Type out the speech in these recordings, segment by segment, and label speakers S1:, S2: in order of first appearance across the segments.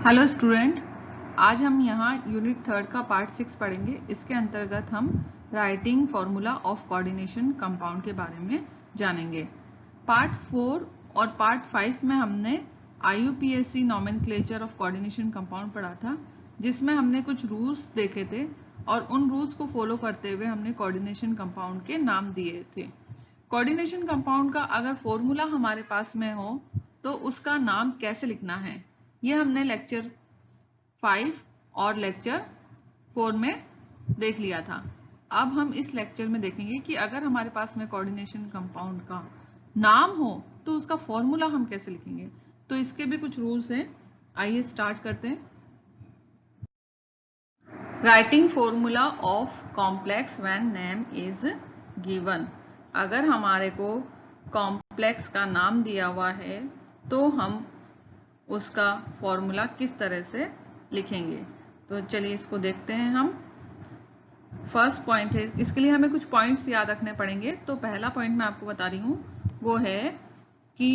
S1: Hello student, आज हम यहाँ यूनिट 3 का पार्ट 6 पढ़ेंगे। इसके अंतर्गत हम writing formula of coordination compound के बारे में जानेंगे। पार्ट 4 और पार्ट 5 में हमने IUPAC nomenclature of coordination compound पढ़ा था, जिसमें हमने कुछ रूल्स देखे थे और उन रूल्स को फॉलो करते हुए हमने कोऑर्डिनेशन कंपाउंड के नाम दिए थे। कोऑर्डिनेशन कंपाउंड का अगर फॉर्मूला हमारे पास में हो तो उसका नाम कैसे लिखना है, ये हमने लेक्चर 5 और लेक्चर 4 में देख लिया था। अब हम इस लेक्चर में देखेंगे कि अगर हमारे पास में कोऑर्डिनेशन कंपाउंड का नाम हो तो उसका फॉर्मूला हम कैसे लिखेंगे। तो इसके भी कुछ रूल्स हैं, आइए स्टार्ट करते हैं। Writing formula of complex when name is given. अगर हमारे को कॉम्प्लेक्स का नाम दिया हुआ है तो हम उसका फॉर्मूला किस तरह से लिखेंगे। तो चलिए इसको देखते हैं हम। फर्स्ट पॉइंट है, इसके लिए हमें कुछ पॉइंट्स याद रखने पड़ेंगे। तो पहला पॉइंट मैं आपको बता रही हूँ वो है कि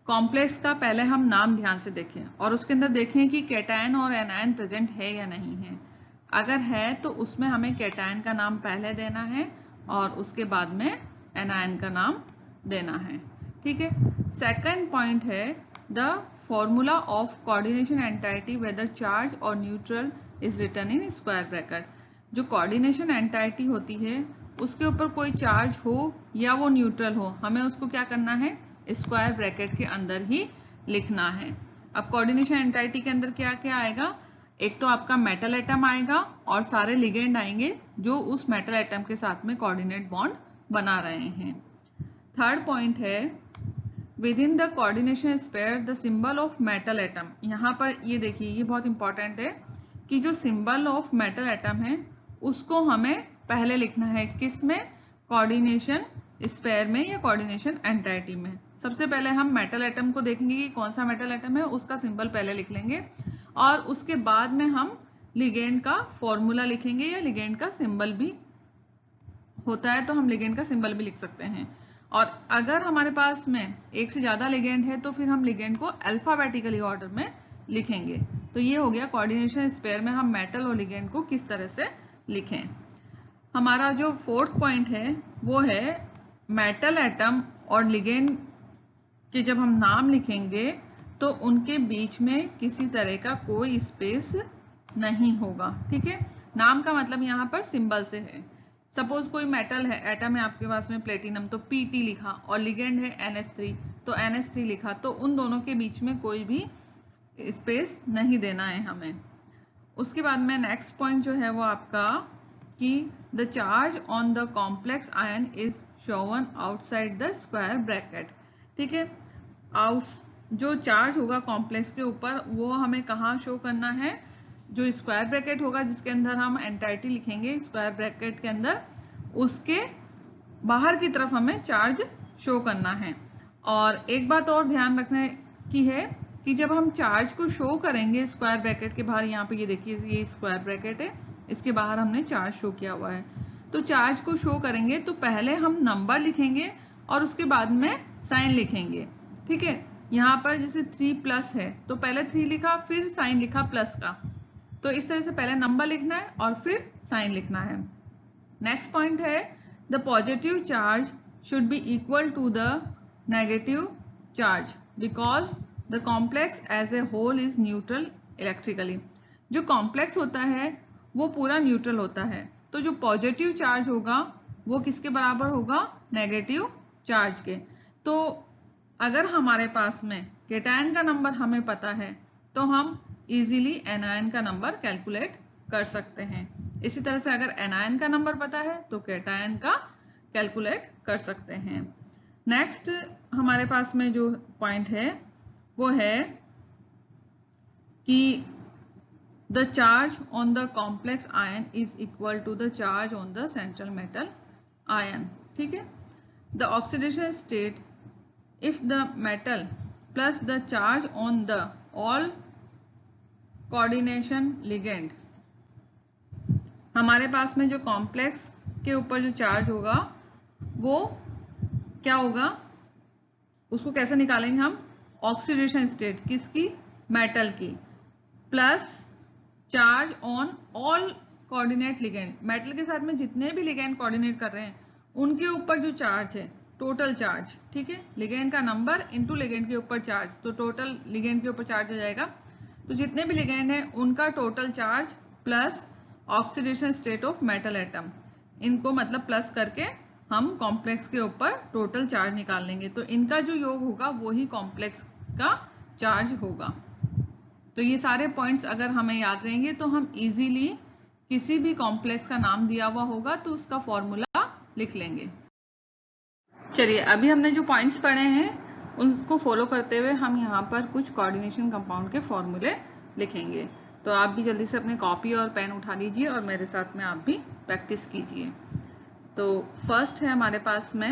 S1: कॉम्प्लेक्स का पहले हम नाम ध्यान से देखें और उसके अंदर देखें कि कैटायन और एनायन प्रेजेंट है या नहीं है। अगर है तो उसमें हमें कैटायन का नाम पहले देना है और उसके बाद में एनायन का नाम देना है। ठीक है। सेकंड पॉइंट है the formula of coordination entity whether charge or neutral is written in square bracket। जो coordination entity होती है उसके ऊपर कोई चार्ज हो या वो न्यूट्रल हो, हमें उसको क्या करना है, स्क्वायर ब्रैकेट के अंदर ही लिखना है। अब कोऑर्डिनेशन एंटाइटी के अंदर क्या क्या आएगा, एक तो आपका मेटल एटम आएगा और सारे लिगेंड आएंगे जो उस मेटल एटम के साथ में कोऑर्डिनेट बॉन्ड बना रहे हैं। थर्ड पॉइंट है within the coordination sphere the symbol of metal atom. यहाँ पर ये देखिए, ये बहुत इंपॉर्टेंट है कि जो सिंबल ऑफ मेटल एटम है उसको हमें पहले लिखना है, किस में, कोऑर्डिनेशन स्पेयर में या कोऑर्डिनेशन एंटाइटी में। सबसे पहले हम मेटल एटम को देखेंगे कि कौन सा मेटल एटम है, उसका सिंबल पहले लिख लेंगे और उसके बाद में हम लिगेंड का फॉर्मूला लिखेंगे या लिगेंड का सिंबल भी होता है तो हम लिगेंड का सिंबल भी लिख सकते हैं। और अगर हमारे पास में एक से ज्यादा लिगेंड है तो फिर हम लिगेंड को अल्फाबेटिकली ऑर्डर में लिखेंगे। तो ये हो गया कोऑर्डिनेशन स्पेयर में हम मेटल और लिगेंड को किस तरह से लिखें। हमारा जो फोर्थ पॉइंट है वो है मेटल एटम और लिगेंड के जब हम नाम लिखेंगे तो उनके बीच में किसी तरह का कोई स्पेस नहीं होगा। ठीक है। नाम का मतलब यहाँ पर सिंबल से है। सपोज कोई मेटल है, एटम है आपके पास में प्लेटिनम, तो Pt लिखा, और लिगेंड है NH3 तो NH3 लिखा, तो उन दोनों के बीच में कोई भी स्पेस नहीं देना है हमें। उसके बाद में नेक्स्ट पॉइंट जो है वो आपका कि the charge on the complex ion is Sovan outside the square bracket. ठीक है। जो चार्ज होगा कॉम्प्लेक्स के ऊपर वो हमें कहाँ शो करना है, जो स्क्वायर ब्रैकेट होगा जिसके अंदर हम एंटाइटी लिखेंगे, स्क्वायर ब्रैकेट के अंदर उसके बाहर की तरफ हमें चार्ज शो करना है। और एक बात और ध्यान रखने की है कि जब हम चार्ज को शो करेंगे स्क्वायर ब्रैकेट के बाहर, यहाँ पे ये देखिए ये स्क्वायर ब्रैकेट है, इसके बाहर हमने चार्ज शो किया हुआ है, तो चार्ज को शो करेंगे तो पहले हम नंबर लिखेंगे और उसके बाद में साइन लिखेंगे। ठीक है। यहाँ पर जैसे 3+ है तो पहले 3 लिखा फिर साइन लिखा प्लस का, तो इस तरह से पहले नंबर लिखना है और फिर साइन लिखना है। नेक्स्ट पॉइंट है the positive charge should be equal to the negative charge because the complex as a whole is neutral electrically. जो कॉम्प्लेक्स होता है वो पूरा न्यूट्रल होता है, तो जो पॉजिटिव चार्ज होगा वो किसके बराबर होगा, नेगेटिव चार्ज के। तो अगर हमारे पास में कैटायन का नंबर हमें पता है तो हम इजीली एनायन का नंबर कैलकुलेट कर सकते हैं। इसी तरह से अगर एनायन का नंबर पता है तो कैटायन का कैलकुलेट कर सकते हैं। नेक्स्ट हमारे पास में जो पॉइंट है वो है कि the charge on the complex ion is equal to the charge on the central metal ion. ठीक है। The oxidation state if the metal plus the charge on the all coordination ligand. हमारे पास में जो कॉम्प्लेक्स के ऊपर जो charge होगा वो क्या होगा, उसको कैसे निकालेंगे हम, ऑक्सीडेशन स्टेट किसकी, मेटल की। Plus charge on all coordinate ligand, metal के साथ में जितने भी लिगेंड कोऑर्डिनेट कर रहे हैं उनके ऊपर जो चार्ज है, टोटल चार्ज, ठीक है, लिगेंड का नंबर इनटू लिगेंड के ऊपर चार्ज, तो टोटल लिगेंड के ऊपर चार्ज हो जाएगा। तो जितने भी लिगेंड हैं उनका total charge plus oxidation state of metal atom, इनको मतलब प्लस करके हम कॉम्प्लेक्स के ऊपर टोटल चार्ज निकाल लेंगे। तो इनका जो योग होगा वही कॉम्प्लेक्स का चार्ज होगा। तो ये सारे पॉइंट्स अगर हमें याद रहेंगे तो हम इजीली किसी भी कॉम्प्लेक्स का नाम दिया हुआ होगा तो उसका फॉर्मूला लिख लेंगे। चलिए अभी हमने जो पॉइंट्स पढ़े हैं उनको फॉलो करते हुए हम यहाँ पर कुछ कोऑर्डिनेशन कंपाउंड के फॉर्मूले लिखेंगे। तो आप भी जल्दी से अपने कॉपी और पेन उठा लीजिए और मेरे साथ में आप भी प्रैक्टिस कीजिए। तो फर्स्ट है हमारे पास में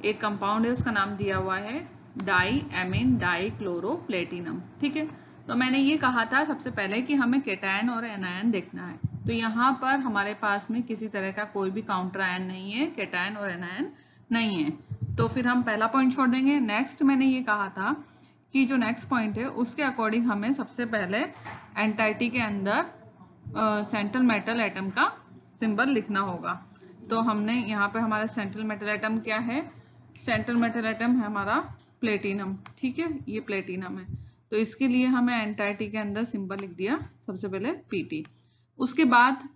S1: एक कंपाउंड है, उसका नाम दिया हुआ है di ammine di chloro platinum, ठीक है। तो मैंने ये कहा था सबसे पहले कि हमें केटायन और एनायन देखना है। तो यहाँ पर हमारे पास में किसी तरह का कोई भी काउंटर आयन नहीं है, केटायन और एनायन नहीं है, तो फिर हम पहला पॉइंट छोड़ देंगे। नेक्स्ट मैंने ये कहा था कि जो नेक्स्ट पॉइंट है उसके अकॉर्डिंग हमें सबसे पहले एंटाइटी के अंदर सेंट्रल मेटल एटम का सिंबल लिखना होगा। तो हमने यहाँ पे हमारा सेंट्रल मेटल एटम क्या है, सेंट्रल मेटल एटम है हमारा प्लेटिनम, ठीक है, ये प्लेटिनम है। तो इसके लिए हमें एंटाइटी के अंदर सिंबल लिख दिया सबसे पहले पीटी। उसके बाद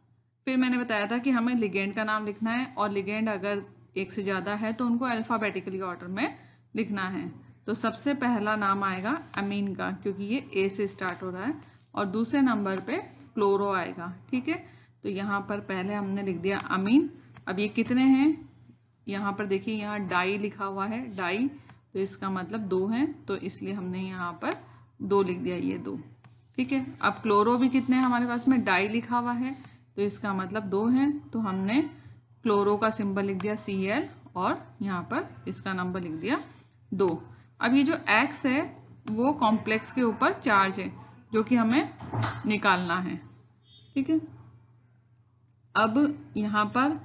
S1: फिर मैंने बताया था कि हमें लिगेंड का नाम लिखना है और लिगेंड अगर एक से ज्यादा है तो उनको अल्फाबेटिकली ऑर्डर में लिखना है। तो सबसे पहला नाम आएगा अमीन का, क्योंकि ये ए से स्टार्ट हो रहा है, और दूसरे नंबर पे क्लोरो आएगा, ठीक है। तो यहाँ पर पहले हमने लिख दिया अमीन। अब ये कितने हैं, यहाँ पर देखिए यहाँ डाई लिखा हुआ है, डाई, तो इसका मतलब 2 है, तो इसलिए हमने यहाँ पर 2 लिख दिया, ये 2, ठीक है। अब क्लोरो भी कितने हैं हमारे पास में, डाई लिखा हुआ है, तो इसका मतलब 2 है, तो हमने क्लोरो का सिंबल लिख दिया Cl और यहाँ पर इसका नंबर लिख दिया 2। अब ये जो X है वो कॉम्प्लेक्स के ऊपर चार्ज है जो कि हमें निकालना है, ठीक है। अब यहाँ पर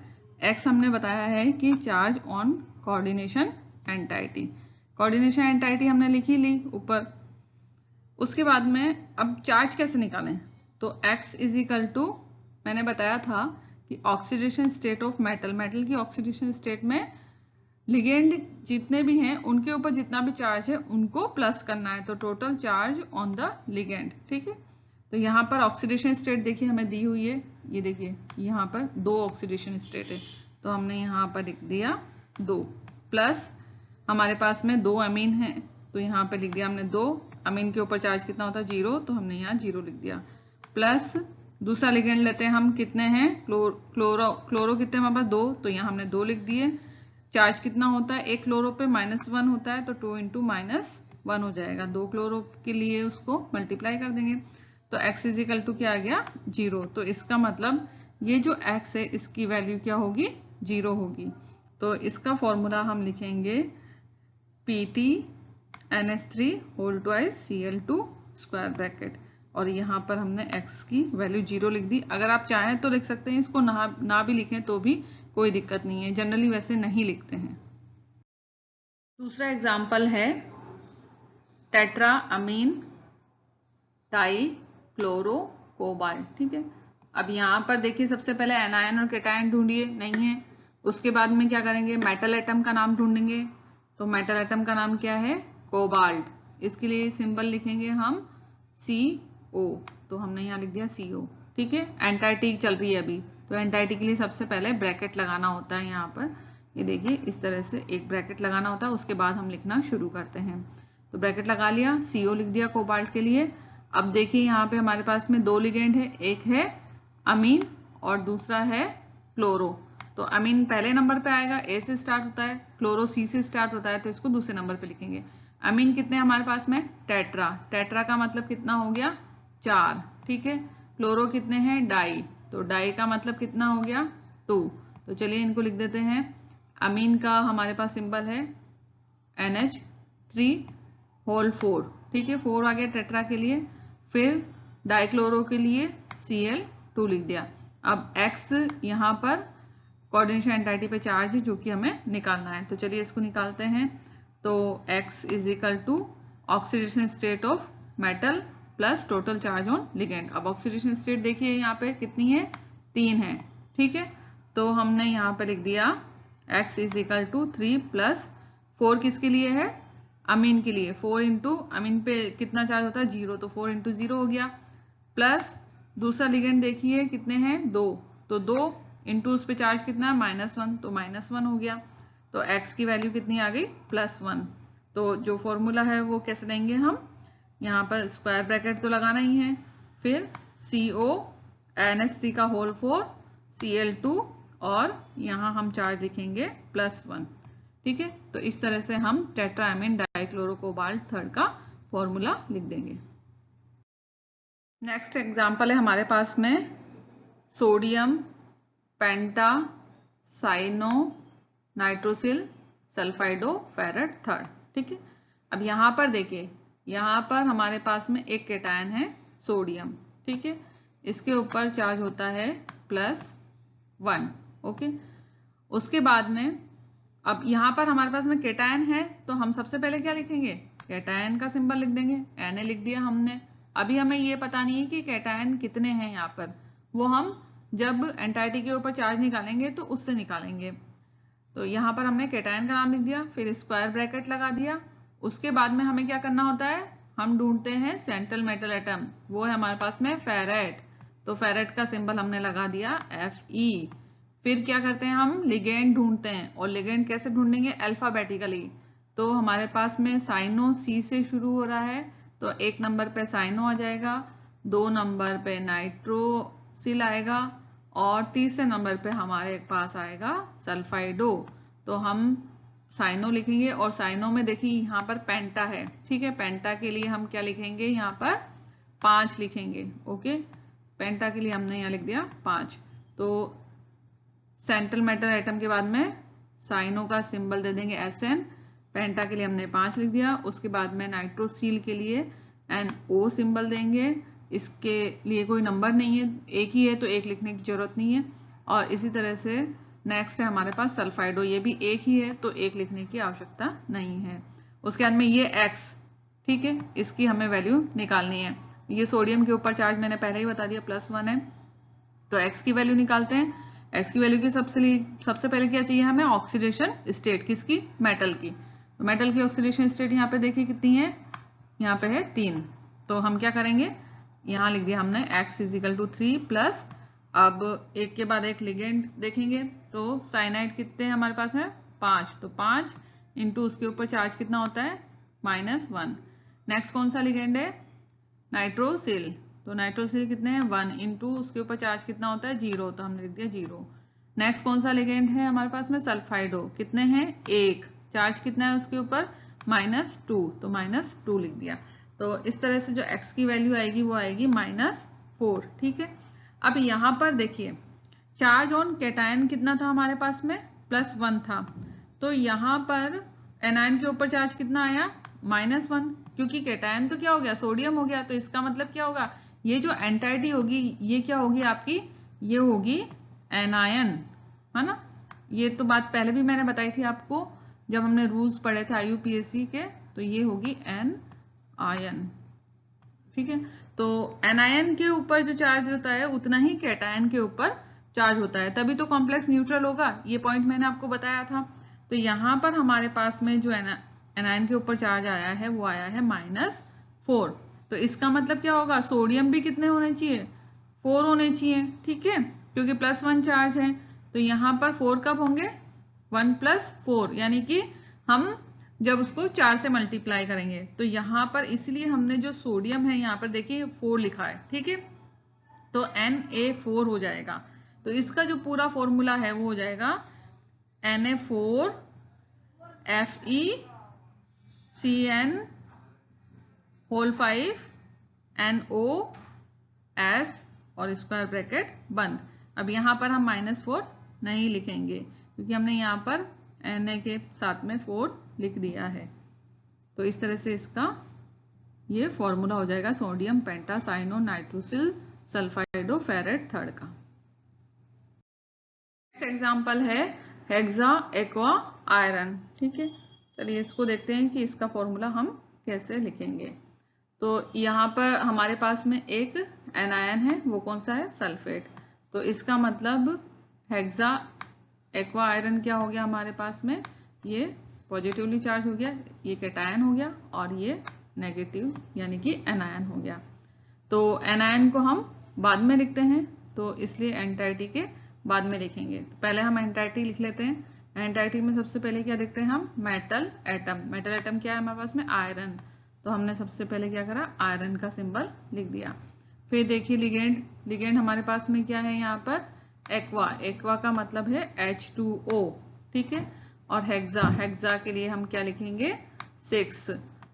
S1: X हमने बताया है कि charge on coordination entity, coordination entity हमने लिखी ली ऊपर। उसके बाद में अब चार्ज कैसे निकालें, तो X इज इक्वल टू, मैंने बताया था कि oxidation state of metal, metal की ऑक्सीडेशन स्टेट में लिगेंड जितने भी हैं उनके ऊपर जितना भी चार्ज है उनको प्लस करना है, तो total charge on the ligand, ठीक है। तो यहाँ पर ऑक्सीडेशन स्टेट देखिए हमें दी हुई है, ये देखिए यहाँ पर 2 ऑक्सीडेशन स्टेट है, तो हमने यहाँ पर लिख दिया 2, प्लस हमारे पास में 2 अमीन है, तो यहाँ पर लिख दिया हमने 2, अमीन के ऊपर चार्ज कितना होता है 0, तो हमने यहाँ 0 लिख दिया, प्लस दूसरा लिगेंड लेते हैं हम, कितने हैं क्लोरो कितने हमारे पास 2, तो यहाँ हमने 2 लिख दिए। चार्ज कितना होता है, एक क्लोरो पे -1 होता है, तो 2 इंटू -1 हो जाएगा, 2 क्लोरो के लिए उसको मल्टीप्लाई कर देंगे, तो x इज इक्वल टू क्या आ गया 0। तो इसका मतलब ये जो x है इसकी वैल्यू क्या होगी 0 होगी। तो इसका फॉर्मूला हम लिखेंगे Pt NH3 whole twice Cl2 square bracket, और यहाँ पर हमने x की वैल्यू 0 लिख दी। अगर आप चाहें तो लिख सकते हैं, इसको ना भी लिखें तो भी कोई दिक्कत नहीं है, जनरली वैसे नहीं लिखते हैं। दूसरा एग्जाम्पल है tetra amine die chloro cobalt, ठीक है। अब यहाँ पर देखिए सबसे पहले एनायन और केटायन ढूंढिए, नहीं है। उसके बाद में क्या करेंगे, मेटल एटम का नाम ढूंढेंगे, तो मेटल एटम का नाम क्या है कोबाल्ट, इसके लिए सिंबल लिखेंगे हम CO, तो हमने यहाँ लिख दिया CO, ठीक है। एंटाइटी चल रही है अभी, तो एंटाइटी के लिए सबसे पहले ब्रैकेट लगाना होता है, यहाँ पर ये देखिए इस तरह से एक ब्रैकेट लगाना होता है, उसके बाद हम लिखना शुरू करते हैं। तो ब्रैकेट लगा लिया, CO लिख दिया कोबाल्ट के लिए। अब देखिए यहाँ पे हमारे पास में 2 लिगेंड है, एक है अमीन और दूसरा है क्लोरो। तो अमीन पहले नंबर पे आएगा, A से स्टार्ट होता है, क्लोरो C से स्टार्ट होता है, तो इसको दूसरे नंबर पे लिखेंगे। अमीन कितने हमारे पास में, टेट्रा, टेट्रा का मतलब कितना हो गया 4, ठीक है। क्लोरो कितने हैं डाई, तो डाई का मतलब कितना हो गया 2, तो चलिए इनको लिख देते हैं। अमीन का हमारे पास सिंबल है NH3 होल 4, ठीक है, 4 आ गया टेट्रा के लिए। फिर डाइक्लोरो के लिए Cl2 लिख दिया। अब X यहाँ पर कोऑर्डिनेशन एंटाइटी पे चार्ज है जो कि हमें निकालना है, तो चलिए इसको निकालते हैं। तो X is equal to oxidation state of metal plus total charge on ligand. अब ऑक्सीडेशन स्टेट देखिए यहाँ पे कितनी है, 3 है, ठीक है। तो हमने यहाँ पे लिख दिया x is equal to 3 plus 4 किसके लिए है, अमीन के लिए। 4 इंटू अमीन पे कितना चार्ज होता है, 0, तो 4 इंटू 0 हो गया। प्लस दूसरा लिगेंड देखिए कितने हैं, 2, तो 2 इंटू उस पे चार्ज कितना है, -1, तो -1 हो गया। तो x की वैल्यू कितनी आ गई, +1। तो जो फॉर्मूला है वो कैसे देंगे हम, यहाँ पर स्क्वायर ब्रैकेट तो लगाना ही है, फिर CONH3 का होल 4 Cl2 और यहाँ हम चार्ज लिखेंगे +1, ठीक है। तो इस तरह से हम टेट्राएमीन डाइक्लोरोकोबाल्ट थर्ड का फॉर्मूला लिख देंगे। नेक्स्ट एग्जांपल है हमारे पास में सोडियम पेंटा साइनो नाइट्रोसिल सल्फाइडो फेरट थर्ड, ठीक है। अब यहाँ पर देखिए, यहाँ पर हमारे पास में एक केटायन है सोडियम, ठीक है। इसके ऊपर चार्ज होता है +1, ओके। उसके बाद में अब यहाँ पर हमारे पास में केटायन है, तो हम सबसे पहले क्या लिखेंगे, केटायन का सिंबल लिख देंगे, Na लिख दिया हमने। अभी हमें ये पता नहीं है कि केटायन कितने हैं यहाँ पर, वो हम जब एंटाइटी के ऊपर चार्ज निकालेंगे तो उससे निकालेंगे। तो यहाँ पर हमने केटायन का नाम लिख दिया, फिर स्क्वायर ब्रैकेट लगा दिया। उसके बाद में हमें क्या करना होता है, हम ढूंढते हैं सेंट्रल मेटल एटम, वो है हमारे पास में फेरेट। तो फेरेट का सिंबल हमने लगा दिया Fe। फिर क्या करते हैं, हम लिगेंड ढूंढते हैं, और लिगेंड कैसे ढूंढेंगे, अल्फाबेटिकली। तो हमारे पास में साइनो C से शुरू हो रहा है, तो 1 नंबर पे साइनो आ जाएगा, 2 नंबर पे नाइट्रोसिल आएगा, और तीसरे नंबर पे हमारे पास आएगा सल्फाइडो। तो हम साइनो लिखेंगे, और साइनो में देखिए यहाँ पर पेंटा है, ठीक है। पेंटा के लिए हम क्या लिखेंगे, यहाँ पर 5 लिखेंगे, ओके। पेंटा के लिए हमने यहाँ लिख दिया 5। तो सेंट्रल मेटल एटम के बाद में साइनो का सिंबल दे देंगे SN, पेंटा के लिए हमने 5 लिख दिया। उसके बाद में नाइट्रोसिल के लिए NO सिंबल देंगे, इसके लिए कोई नंबर नहीं है, एक ही है तो एक लिखने की जरूरत नहीं है। और इसी तरह से नेक्स्ट है हमारे पास सल्फाइडो, ये भी एक ही है तो एक लिखने की आवश्यकता नहीं है। उसके बाद में ये X, ठीक है, इसकी हमें वैल्यू निकालनी है। ये सोडियम के ऊपर चार्ज मैंने पहले ही बता दिया +1 है, तो X की वैल्यू निकालते हैं। X की वैल्यू की सबसे पहले क्या चाहिए हमें, ऑक्सीडेशन स्टेट, किसकी, मेटल की। तो मेटल की ऑक्सीडेशन स्टेट यहाँ पे देखिए कितनी है, यहाँ पे है 3। तो हम क्या करेंगे, यहाँ लिख दिया हमने X is equal to 3 plus, अब एक के बाद एक लिगेंड देखेंगे, तो साइनाइड कितने हमारे पास है, 5, तो 5 इंटू उसके ऊपर चार्ज कितना होता है, -1। नेक्स्ट कौन सा लिगेंड है, नाइट्रोसिल, तो नाइट्रोसिल कितने हैं, 1 इंटू उसके ऊपर चार्ज कितना होता है, 0, तो हमने लिख दिया 0। नेक्स्ट कौन सा लिगेंड है हमारे पास में, सल्फाइडो, कितने हैं, 1, चार्ज कितना है उसके ऊपर, -2, तो -2 लिख दिया। तो इस तरह से जो X की वैल्यू आएगी वो आएगी -4, ठीक है। अब यहाँ पर देखिए चार्ज ऑन कैटायन कितना था हमारे पास में, +1 था, तो यहाँ पर एनायन के ऊपर चार्ज कितना आया, -1, क्योंकि कैटायन तो क्या हो गया, सोडियम हो गया। तो इसका मतलब क्या होगा, ये जो एंटाइटी होगी ये क्या होगी आपकी, ये होगी एनायन, है ना। ये तो बात पहले भी मैंने बताई थी आपको जब हमने रूल्स पढ़े थे IUPAC के, तो ये होगी एन आयन, ठीक है। तो एनायन के ऊपर जो चार्ज होता है उतना ही कैटायन के ऊपर चार्ज होता है, तभी तो कॉम्प्लेक्स न्यूट्रल होगा, ये पॉइंट मैंने आपको बताया था। तो यहाँ पर हमारे पास में जो एनायन के ऊपर चार्ज आया है वो आया है -4। तो इसका मतलब क्या होगा, सोडियम भी कितने होने चाहिए, 4 होने चाहिए, ठीक है, क्योंकि +1 चार्ज है। तो यहाँ पर 4 कब होंगे, 1 + 4, यानी कि हम जब उसको 4 से मल्टीप्लाई करेंगे। तो यहाँ पर इसलिए हमने जो सोडियम है यहाँ पर देखिए 4 लिखा है, ठीक है, तो Na4 हो जाएगा। तो इसका जो पूरा फॉर्मूला है वो हो जाएगा Na4 FeCN होल 5 NOS और स्क्वायर ब्रैकेट बंद। अब यहाँ पर हम -4 नहीं लिखेंगे क्योंकि हमने यहाँ पर Na के साथ में 4 लिख दिया है। तो इस तरह से इसका ये फॉर्मूला हो जाएगा सोडियम पेंटा साइनो नाइट्रोसिल सल्फाइडो फेरेट थर्ड का। नेक्स्ट एग्जांपल है हेक्सा एक्वा आयरन, ठीक है। चलिए इसको देखते हैं कि इसका फॉर्मूला हम कैसे लिखेंगे। तो यहाँ पर हमारे पास में एक एनायन है, वो कौन सा है, सल्फेट। तो इसका मतलब हेक्सा एक्वा आयरन क्या हो गया हमारे पास में, ये पॉजिटिवली चार्ज हो गया, ये कैटायन हो गया और ये नेगेटिव यानी कि एनायन हो गया। तो एनायन को हम बाद में लिखते हैं, तो इसलिए एंटाइटी के बाद में लिखेंगे। तो पहले हम एंटाइटी लिख लेते हैं। एंटाइटी में सबसे पहले क्या देखते हैं हम, मेटल एटम। मेटल एटम क्या है हमारे पास में, आयरन। तो हमने सबसे पहले क्या करा, आयरन का सिंबल लिख दिया। फिर देखिए लिगेंड, लिगेंड हमारे पास में क्या है यहाँ पर, एक्वा। एक्वा का मतलब है H2O, ठीक है। और हेक्सा, हेक्सा के लिए हम क्या लिखेंगे, 6।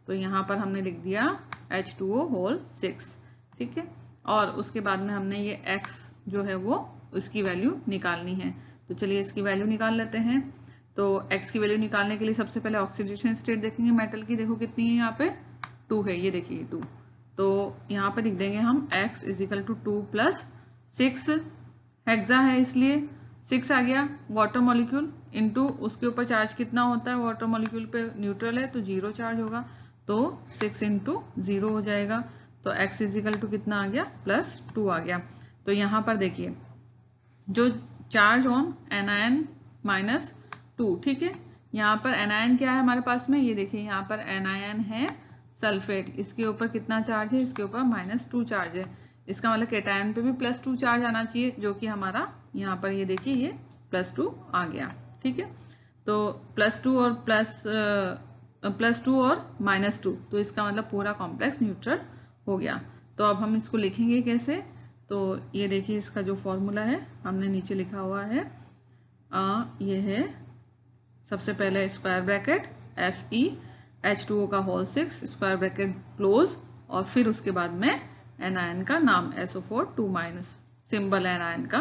S1: तो यहाँ पर हमने लिख दिया H2O होल 6, ठीक है। और उसके बाद में हमने ये X जो है वो उसकी वैल्यू निकालनी है। तो चलिए इसकी वैल्यू निकाल लेते हैं। तो X की वैल्यू निकालने के लिए सबसे पहले ऑक्सीडेशन स्टेट देखेंगे मेटल की। देखो कितनी है यहाँ पे, 2 है, ये देखिए 2। तो यहाँ पे लिख देंगे हम X is equal to 2 plus 6। Hexa है इसलिए 6 आ गया। वाटर मॉलिक्यूल इनटू उसके ऊपर चार्ज कितना होता है, वाटर मॉलिक्यूल पे न्यूट्रल है तो 0 चार्ज होगा, तो 6 इंटू 0 हो जाएगा। तो X इजिकल टू कितना आ गया, प्लस 2 आ गया। तो यहाँ पर देखिए जो चार्ज ऑन एनायन माइनस 2, ठीक है। यहाँ पर एनायन क्या है हमारे पास में, ये देखिए यहाँ पर एनायन है सल्फेट, इसके ऊपर कितना चार्ज है, इसके ऊपर -2 चार्ज है। इसका मतलब कैटायन पे भी +2 चार्ज आना चाहिए, जो कि हमारा यहाँ पर ये देखिए ये +2 आ गया, ठीक है। तो +2 और +2 और -2, तो इसका मतलब पूरा कॉम्प्लेक्स न्यूट्रल हो गया। तो अब हम इसको लिखेंगे कैसे, तो ये देखिए इसका जो फॉर्मूला है हमने नीचे लिखा हुआ है, ये है सबसे पहले स्क्वायर ब्रैकेट FeH2O का होल 6 स्क्वायर ब्रैकेट क्लोज, और फिर उसके बाद में एनायन का नाम SO4 सिंबल एनायन का,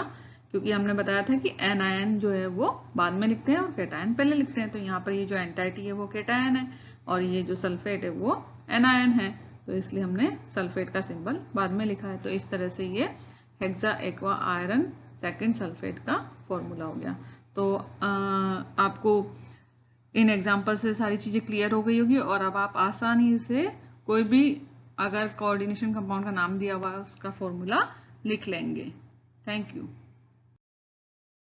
S1: क्योंकि हमने बताया था कि एनायन जो है वो बाद में लिखते हैं और कैटायन पहले लिखते हैं। तो यहाँ पर ये जो एंटाइटी है वो कैटायन है और ये जो सल्फेट है वो एनायन है, तो इसलिए हमने सल्फेट का सिंबल बाद में लिखा है। तो इस तरह से ये hexa aqua iron second sulphate का फॉर्मूला हो गया। तो आपको इन एग्जाम्पल से सारी चीज़ें क्लियर हो गई होगी, और अब आप आसानी से कोई भी अगर कोऑर्डिनेशन कंपाउंड का नाम दिया हुआ है उसका फॉर्मूला लिख लेंगे। Thank you.